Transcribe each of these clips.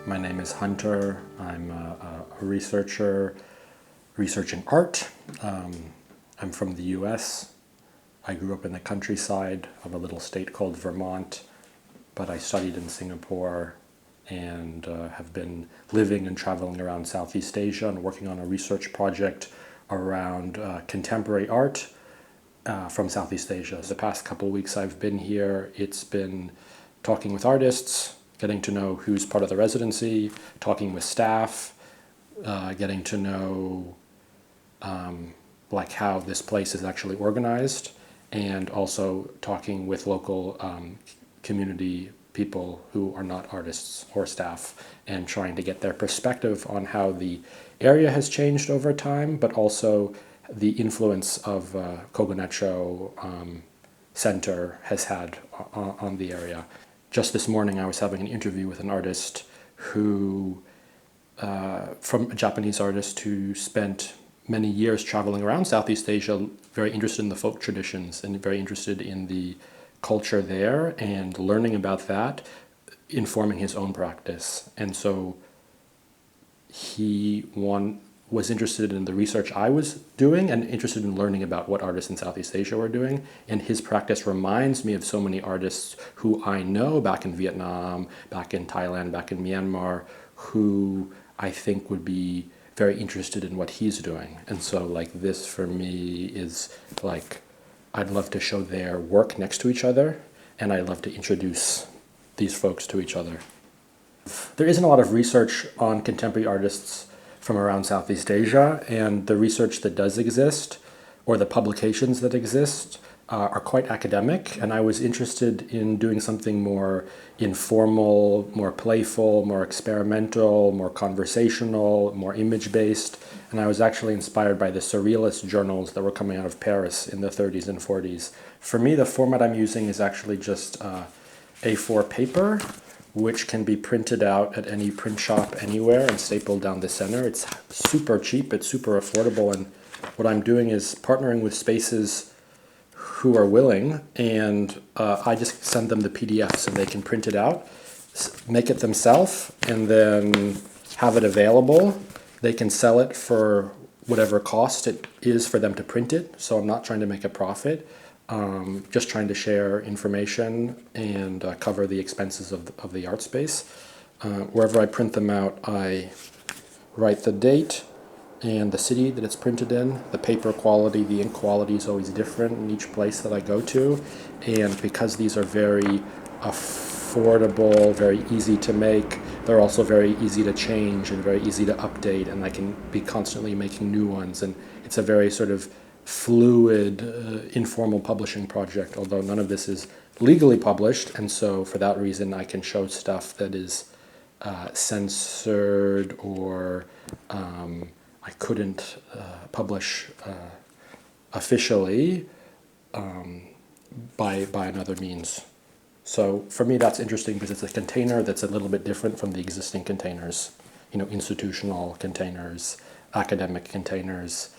My name is Hunter. I'm a researcher researching art. I'm from the US. I grew up in the countryside of a little state called Vermont, but I studied in Singapore and have been living and traveling around Southeast Asia and working on a research project around contemporary art from Southeast Asia. The past couple of weeks I've been here, it's been talking with artists, getting to know who's part of the residency, talking with staff, getting to know like how this place is actually organized, and also talking with local community people who are not artists or staff, and trying to get their perspective on how the area has changed over time, but also the influence of Koganecho Center has had on the area. Just this morning I was having an interview with an artist who, from a Japanese artist who spent many years traveling around Southeast Asia, very interested in the folk traditions and very interested in the culture there and learning about that, informing his own practice. And so he was interested in the research I was doing and interested in learning about what artists in Southeast Asia were doing. And his practice reminds me of so many artists who I know back in Vietnam, back in Thailand, back in Myanmar, who I think would be very interested in what he's doing. And so like this for me is like, I'd love to show their work next to each other, and I'd love to introduce these folks to each other. There isn't a lot of research on contemporary artists from around Southeast Asia, and the research that does exist, or the publications that exist, are quite academic, and I was interested in doing something more informal, more playful, more experimental, more conversational, more image-based, and I was actually inspired by the surrealist journals that were coming out of Paris in the 30s and 40s. For me, the format I'm using is actually just A4 paper, which can be printed out at any print shop anywhere and stapled down the center. It's super cheap, it's super affordable, and what I'm doing is partnering with spaces who are willing, and I just send them the PDFs and they can print it out, make it themselves, and then have it available. They can sell it for whatever cost it is for them to print it, so I'm not trying to make a profit. Just trying to share information and cover the expenses of the art space. Wherever I print them out, I write the date and the city that it's printed in. The paper quality, the ink quality is always different in each place that I go to. And because these are very affordable, very easy to make, they're also very easy to change and very easy to update, and I can be constantly making new ones. And it's a very sort of fluid, informal publishing project, although none of this is legally published, and so for that reason I can show stuff that is censored or I couldn't publish officially by another means. So for me that's interesting because it's a container that's a little bit different from the existing containers, you know, institutional containers, academic containers,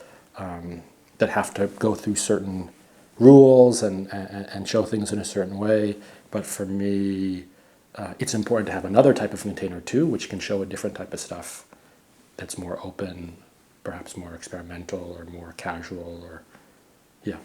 that have to go through certain rules and show things in a certain way. But for me, it's important to have another type of container too, which can show a different type of stuff that's more open, perhaps more experimental or more casual, or yeah.